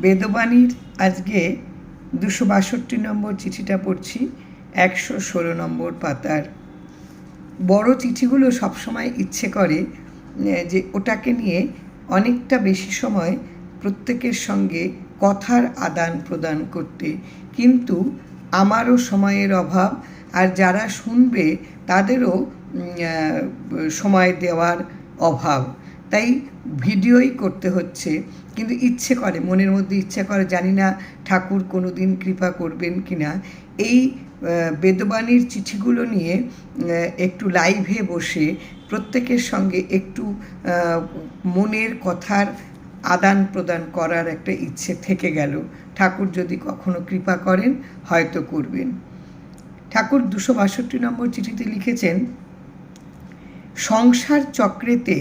বেদবাণীর আজকে 262 নম্বর চিঠিটা পড়ছি, 116 নম্বর পাতার। বড় চিঠিগুলো সবসময় ইচ্ছে করে যে ওটাকে নিয়ে অনেকটা বেশি সময় প্রত্যেকের সঙ্গে কথার আদান প্রদান করতে, কিন্তু আমারও সময়ের অভাব, আর যারা শুনবে তাদেরও সময় দেওয়ার অভাব, তাই ভিডিওই করতে হচ্ছে। কিন্তু ইচ্ছে করে, মনের মধ্যে ইচ্ছে করে, জানি না ঠাকুর কোনো দিন কৃপা করবেন কি না, এই বেদবাণীর চিঠিগুলো নিয়ে একটু লাইভে বসে প্রত্যেকের সঙ্গে একটু মনের কথার আদান প্রদান করার একটা ইচ্ছে থেকে গেল। ঠাকুর যদি কখনো কৃপা করেন হয়তো করবেন। ঠাকুর 262 নম্বর চিঠিতে লিখেছেন, সংসার চক্রেতে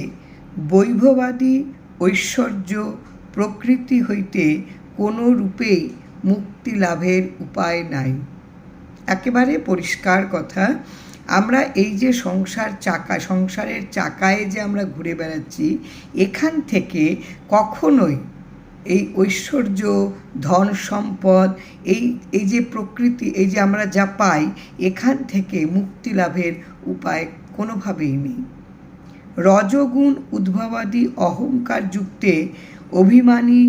বৈভবাদী ঐশ্বর্য প্রকৃতি হইতে কোনো রূপেই মুক্তি লাভের উপায় নাই। একেবারে পরিষ্কার কথা। আমরা এই যে সংসারের চাকায় যে আমরা ঘুরে বেড়াচ্ছি, এখান থেকে কখনোই এই ঐশ্বর্য, ধন সম্পদ, এই যে প্রকৃতি, এই যে আমরা যা পাই, এখান থেকে মুক্তি লাভের উপায় কোনোভাবেই নেই। রজগুণ উদ্ভবাদী অহংকার যুক্তে অভিমানী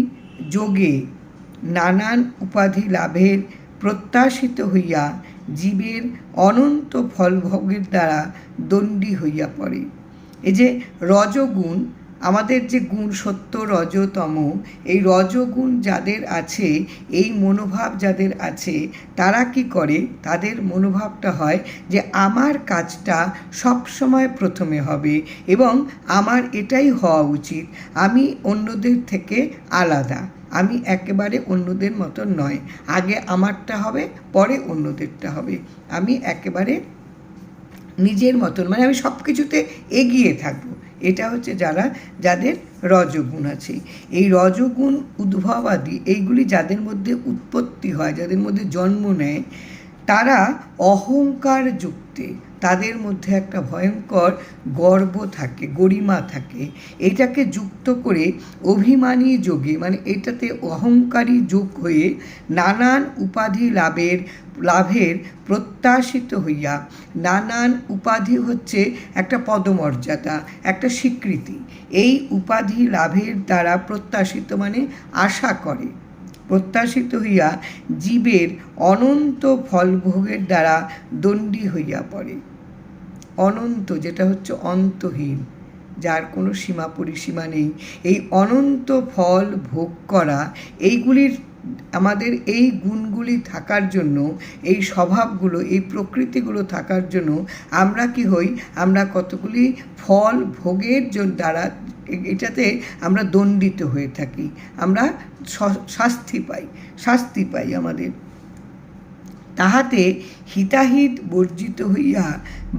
যোগে নানান উপাধি লাভের প্রত্যাশিত হইয়া জীবের অনন্ত ফলভোগের দ্বারা দণ্ডী হইয়া পড়ে। এই যে রজগুণ, আমাদের যে গুণ সত্য রজতম, এই রজগুণ যাদের আছে, এই মনোভাব যাদের আছে, তারা কি করে, তাদের মনোভাবটা হয় যে আমার কাজটা সবসময় প্রথমে হবে এবং আমার এটাই হওয়া উচিত, আমি অন্যদের থেকে আলাদা, আমি একেবারে অন্যদের মতো নয়, আগে আমারটা হবে পরে অন্যদেরটা হবে, আমি একেবারে নিজের মতন, মানে আমি সব কিছুতে এগিয়ে থাকবো। এটা হচ্ছে যাদের রজগুণ আছে। এই রজগুণ উদ্ভবাদী, এইগুলি যাদের মধ্যে উৎপত্তি হয়, যাদের মধ্যে জন্ম নেয়, তারা অহংকার যুক্তে, তাদের মধ্যে একটা ভয়ঙ্কর গর্ব থাকে, গরিমা থাকে। এটাকে যুক্ত করে অভিমানী যোগে, মানে এটাতে অহংকারী যোগ হয়ে নানান উপাধি লাভের প্রত্যাশিত হইয়া, নানান উপাধি হচ্ছে একটা পদমর্যাদা, একটা স্বীকৃতি, এই উপাধি লাভের দ্বারা প্রত্যাশিত মানে আশা করে, প্রত্যাশিত হইয়া জীবের অনন্ত ফলভোগের দ্বারা দণ্ডী হইয়া পড়ে। অনন্ত, যেটা হচ্ছে অন্তহীন, যার কোনো সীমা পরিসীমা নেই, এই অনন্ত ফল ভোগ করা, এইগুলির আমাদের এই গুণগুলি থাকার জন্য, এই স্বভাবগুলো, এই প্রকৃতিগুলো থাকার জন্য আমরা কি হই, আমরা কতগুলি ফল ভোগের দ্বারা এটাতে আমরা দণ্ডিত হয়ে থাকি, আমরা শাস্তি পাই আমাদের। তাহাতে হিতাহিত বর্জিত হইয়া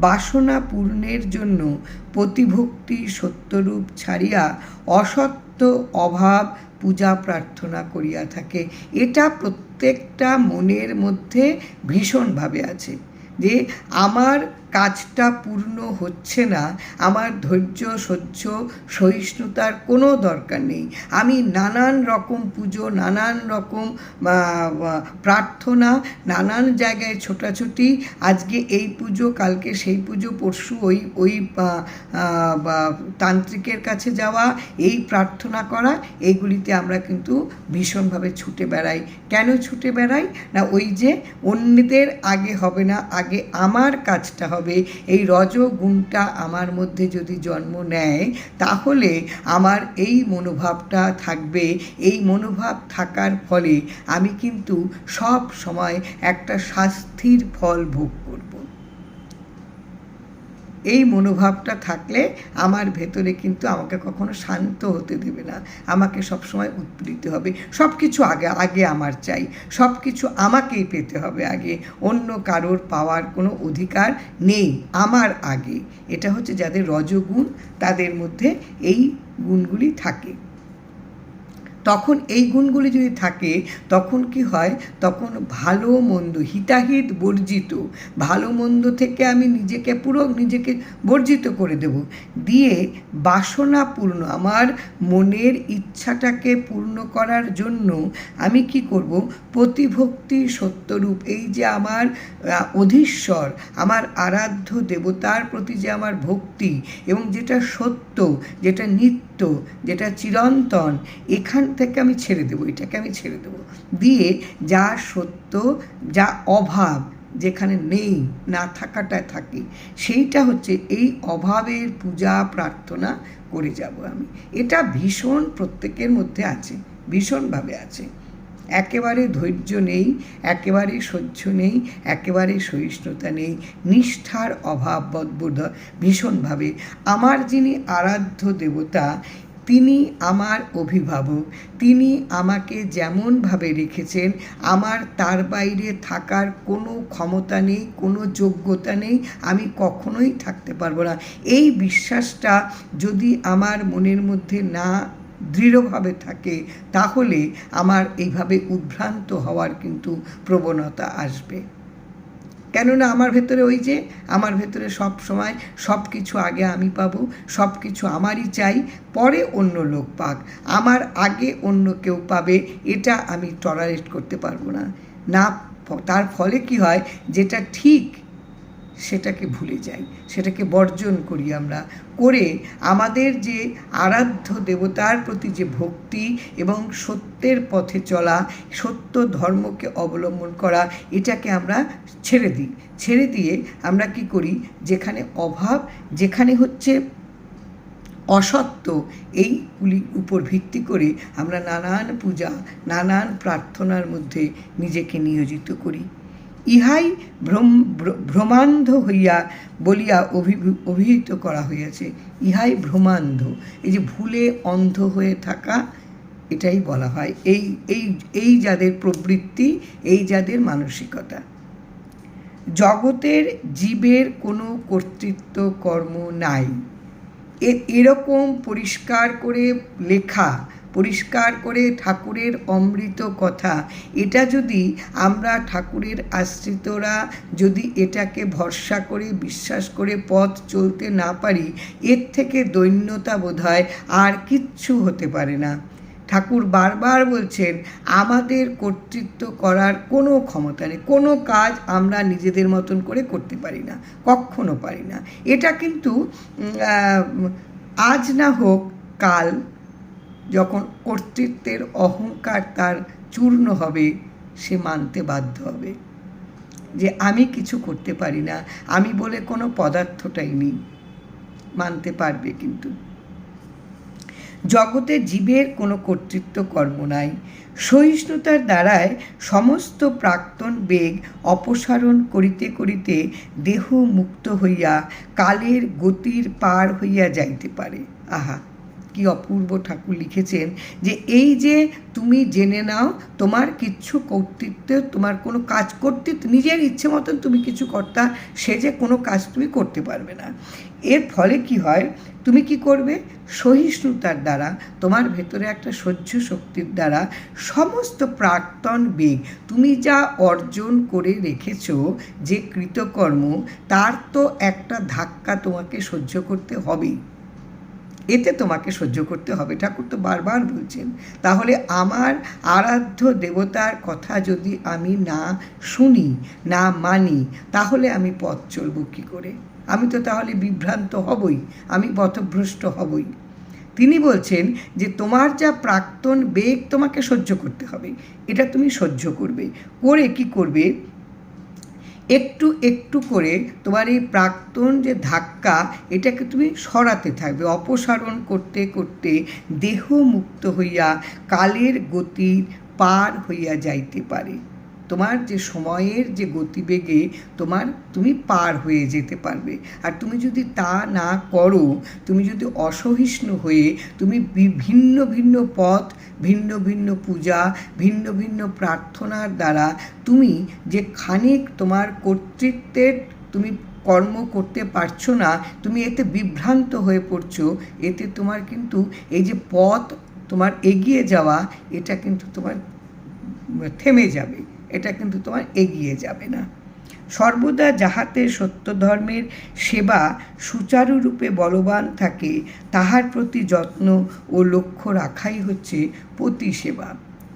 বাসনা পূর্ণের জন্য প্রতিভক্তি সত্যরূপ ছাড়িয়া অসত্য অভাব পূজা প্রার্থনা করিয়া থাকে। এটা প্রত্যেকটা মনের মধ্যে ভীষণভাবে আছে যে আমার কাজটা পূর্ণ হচ্ছে না, আমার ধৈর্য সহ্য সহিষ্ণুতার কোনো দরকার নেই, আমি নানান রকম পুজো, নানান রকম প্রার্থনা, নানান জায়গায় ছোটাছুটি, আজকে এই পুজো, কালকে সেই পুজো, পরশু ওই তান্ত্রিকের কাছে যাওয়া, এই প্রার্থনা করা, এইগুলিতে আমরা কিন্তু ভীষণভাবে ছুটে বেড়াই। কেন ছুটে বেড়াই না, ওই যে অন্যদের আগে হবে না, আগে আমার কাজটা হবে। এই রজগুণটা আমার মধ্যে যদি জন্ম নেয়, তাহলে আমার এই মনোভাবটা থাকবে। এই মনোভাব থাকার ফলে আমি কিন্তু সব সময় একটা শাস্তির ফল ভোগ করব। এই মনোভাবটা থাকলে আমার ভেতরে কিন্তু আমাকে কখনো শান্ত হতে দেবে না, আমাকে সবসময় উৎপীড়িত হবে, সব কিছু আগে আমার চাই, সব কিছু আমাকেই পেতে হবে আগে, অন্য কারোর পাওয়ার কোনো অধিকার নেই আমার আগে। এটা হচ্ছে যাদের রজগুণ, তাদের মধ্যে এই গুণগুলি থাকে। তখন এই গুণগুলি যদি থাকে তখন কি হয়, তখন ভালো মন্দ হিতাহিত বর্জিত, ভালো মন্দ থেকে আমি নিজেকে বর্জিত করে দেব, দিয়ে বাসনা পূর্ণ, আমার মনের ইচ্ছাটাকে পূর্ণ করার জন্য আমি কি করব, প্রতিভক্তি সত্যরূপ, এই যে আমার অধীশ্বর, আমার আরাধ্য দেবতার প্রতি যে আমার ভক্তি, এবং যেটা সত্য, যেটা নিত্য, যেটা চিরন্তন, এখান থেকে আমি ছেড়ে দেবো, এটাকে আমি ছেড়ে দেবো, দিয়ে যা সত্য, যা অভাব যেখানে নেই, না থাকাটা থাকি, সেইটা হচ্ছে এই অভাবের পূজা প্রার্থনা করে যাব আমি। এটা ভীষণ প্রত্যেকের মধ্যে আছে, ভীষণভাবে আছে। একেবারে ধৈর্য নেই, একেবারে সহ্য নেই, একেবারে সহিষ্ণুতা নেই, নিষ্ঠার অভাব বোধ ভীষণভাবে। আমার যিনি আরাধ্য দেবতা, তিনি আমার অভিভাবক, তিনি আমাকে যেমনভাবে রেখেছেন, আমার তার বাইরে থাকার কোনো ক্ষমতা নেই, কোনো যোগ্যতা নেই, আমি কখনোই থাকতে পারবো না। এই বিশ্বাসটা যদি আমার মনের মধ্যে না দৃঢ়ভাবে থাকে, তাহলে আমার এইভাবে উদ্ভ্রান্ত হওয়ার কিন্তু প্রবণতা আসবে। কেননা আমার ভেতরে ওই যে, আমার ভেতরে সব সময় সব কিছু আগে আমি পাবো, সব কিছু আমারই চাই, পরে অন্য লোক পাক, আমার আগে অন্য কেউ পাবে, এটা আমি টলারেট করতে পারবো না। তার ফলে কি হয়, যেটা ঠিক সেটাকে ভুলে যাই, সেটাকে বর্জন করি আমরা, করে আমাদের যে আরাধ্য দেবতার প্রতি যে ভক্তি এবং সত্যের পথে চলা, সত্য ধর্মকে অবলম্বন করা, এটাকে আমরা ছেড়ে দিয়ে আমরা কি করি, যেখানে অভাব, যেখানে হচ্ছে অসত্য, এইগুলির উপর ভিত্তি করে আমরা নানান পূজা, নানান প্রার্থনার মধ্যে নিজেকে নিয়োজিত করি। ইহাই ভ্রমান্ধ হইয়া বলিয়া অভিহিত করা হইয়াছে। ইহাই ভ্রমান্ধ, এই যে ভুলে অন্ধ হয়ে থাকা, এটাই বলা হয়। এই যাদের প্রবৃত্তি, এই যাদের মানসিকতা। জগতের জীবের কোনো কর্তৃত্ব কর্ম নাই, এরকম পরিষ্কার করে লেখা, পরিষ্কার করে ঠাকুরের অমৃত কথা, এটা যদি আমরা ঠাকুরের আশ্রিতরা যদি এটাকে ভরসা করে বিশ্বাস করে পথ চলতে না পারি, এর থেকে দৈন্যতা বোধহয় আর কিচ্ছু হতে পারে না। ঠাকুর বারবার বলছেন, আমাদের কর্তৃত্ব করার কোনো ক্ষমতা নেই, কোনো কাজ আমরা নিজেদের মতন করে করতে পারি না, কখনো পারি না। এটা কিন্তু আজ না হোক কাল, যখন কর্তৃত্বের অহংকার তার চূর্ণ হবে, সে মানতে বাধ্য হবে যে আমি কিছু করতে পারি না, আমি বলে কোনো পদার্থটাই নেই, মানতে পারবে। কিন্তু জগতে জীবের কোনো কর্তৃত্ব কর্ম নাই। সহিষ্ণুতার দ্বারায় সমস্ত প্রাক্তন বেগ অপসারণ করিতে করিতে দেহ মুক্ত হইয়া কালের গতির পার হইয়া যাইতে পারে। আহা, কি অপূর্ব ঠাকুর লিখেছেন, যে এই যে তুমি জেনে নাও তোমার কিচ্ছু কর্তৃত্ব, তোমার কোনো কাজ কর্তৃত্ব, নিজের ইচ্ছে মতন তুমি কিছু কর্তা, সে যে কোনো কাজ তুমি করতে পারবে না। এর ফলে কি হয়, তুমি কি করবে, সহিষ্ণুতার দ্বারা, তোমার ভেতরে একটা সহ্য শক্তির দ্বারা সমস্ত প্রাক্তন বেগ, তুমি যা অর্জন করে রেখেছো যে কৃতকর্ম, তার তো একটা ধাক্কা তোমাকে সহ্য করতে হবেই, এতে তোমাকে সহ্য করতে হবে। ঠাকুর তো বারবার বলছেন, তাহলে আমার আরাধ্য দেবতার কথা যদি আমি না শুনি, না মানি, তাহলে আমি পথ চলব কী করে? আমি তো তাহলে বিভ্রান্ত হবই, আমি পথভ্রষ্ট হবই। তিনি বলছেন যে তোমার যা প্রাক্তন বেগ তোমাকে সহ্য করতে হবে, এটা তুমি সহ্য করবে, করে কি করবে, একটু একটু করে তোমার এই প্রাক্তন যে ধাক্কা, এটাকে তুমি সরাতে থাকবে, অপসারণ করতে করতে দেহ মুক্ত হইয়া কালের গতির পার হইয়া যাইতে পারে। তোমার যে সময়ের যে গতিবেগে তুমি পার হয়ে যেতে পারবে। আর তুমি যদি তা না করো, তুমি যদি অসহিষ্ণু হয়ে তুমি ভিন্ন ভিন্ন পথ, ভিন্ন ভিন্ন পূজা, ভিন্ন ভিন্ন প্রার্থনার দ্বারা তুমি যে খানিক তোমার কর্তৃত্বের তুমি কর্ম করতে পারছো না, তুমি এতে বিভ্রান্ত হয়ে পড়ছো, এতে তোমার কিন্তু এই যে পথ তোমার এগিয়ে যাওয়া এটা কিন্তু তোমার থেমে যাবে, এটা কিন্তু তোমার এগিয়ে যাবে না। সর্বদা যাহাতে সত্য ধর্মের সেবা সুচারুরূপে বলবান থাকে, তাহার প্রতি যত্ন ও লক্ষ্য রাখাই হচ্ছে পতিসেবা।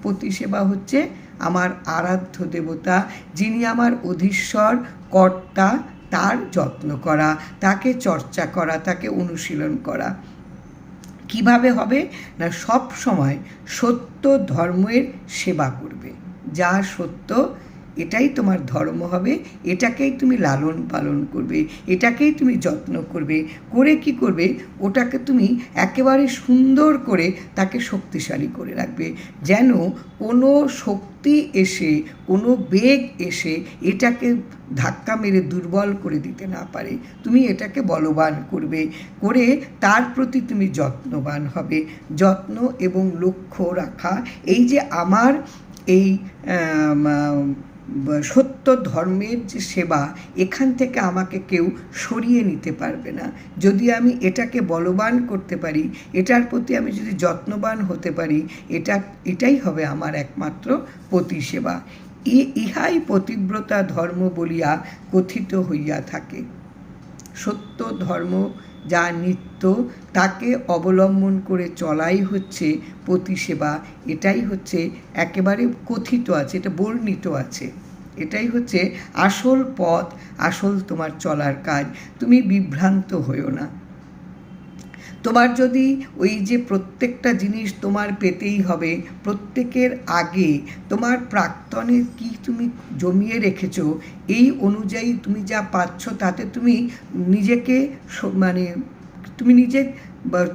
পতিসেবা হচ্ছে আমার আরাধ্য দেবতা, যিনি আমার অধীশ্বর, কর্তা, তার যত্ন করা, তাকে চর্চা করা, তাকে অনুশীলন করা। কিভাবে হবে না, সব সময় সত্য ধর্মের সেবা করবে। যা সত্য এটাই তোমার ধর্ম হবে, এটাকেই তুমি লালন পালন করবে, এটাকেই তুমি যত্ন করবে। করে কি করবে, ওটাকে তুমি একেবারে সুন্দর করে তাকে শক্তিশালী করে রাখবে, যেন কোনো শক্তি এসে, কোনো বেগ এসে এটাকে ধাক্কা মেরে দুর্বল করে দিতে না পারে। তুমি এটাকে বলবান করবে, করে তার প্রতি তুমি যত্নবান হবে। যত্ন এবং লক্ষ্য রাখা, এই যে আমার এই সত্য ধর্মের যে সেবা, এখান থেকে আমাকে কেউ সরিয়ে নিতে পারবে না। যদি আমি এটাকে বলবান করতে পারি, এটার প্রতি আমি যদি যত্নবান হতে পারি, এটাই হবে আমার একমাত্র পতিসেবা। ইহাই পতিব্রতা ধর্ম বলিয়া কথিত হইয়া থাকে। সত্য ধর্ম যা নিত্য, তাকে অবলম্বন করে চলাই হচ্ছে পতিসেবা। এটাই হচ্ছে একেবারে কথিত আছে, এটা বর্ণিত আছে, এটাই হচ্ছে আসল পথ, আসল তোমার চলার কাজ। তুমি বিভ্রান্ত হইও না। তোমার যদি ওই যে প্রত্যেকটা জিনিস তোমার পেতেই হবে, প্রত্যেকের আগে তোমার প্রাক্তনে কি তুমি জমিয়ে রেখেছো, এই অনুযায়ী তুমি যা পাচ্ছ তাতে তুমি নিজেকে তুমি নিজে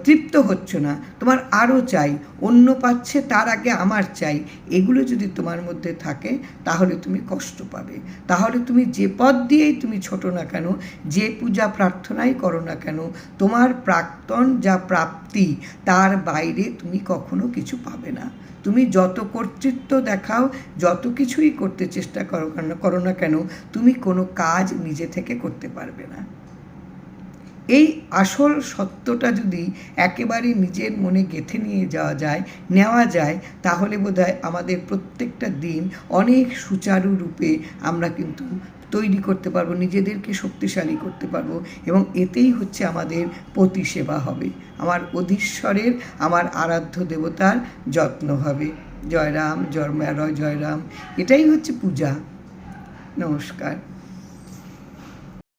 তৃপ্ত হচ্ছ না, তোমার আরও চাই, অন্য পাচ্ছে তার আগে আমার চাই, এগুলো যদি তোমার মধ্যে থাকে তাহলে তুমি কষ্ট পাবে। তাহলে তুমি যে পথ দিয়েই তুমি ছোটো না কেন, যে পূজা প্রার্থনাই করো না কেন, তোমার প্রাক্তন যা প্রাপ্তি তার বাইরে তুমি কখনো কিছু পাবে না। তুমি যত কর্তৃত্ব দেখাও, যত কিছুই করতে চেষ্টা করো না কেন, তুমি কোনো কাজ নিজে থেকে করতে পারবে না। এই আসল সত্যটা যদি একেবারে নিজের মনে গেঁথে নেওয়া যায়, তাহলে বোধহয় আমাদের প্রত্যেকটা দিন অনেক সুচারুরূপে আমরা কিন্তু তৈরি করতে পারবো, নিজেদেরকে শক্তিশালী করতে পারবো, এবং এতেই হচ্ছে আমাদের পতিসেবা হবে, আমার অধীশ্বরের, আমার আরাধ্য দেবতার যত্ন হবে। জয় রাম, জয় রাম, এটাই হচ্ছে পূজা। নমস্কার।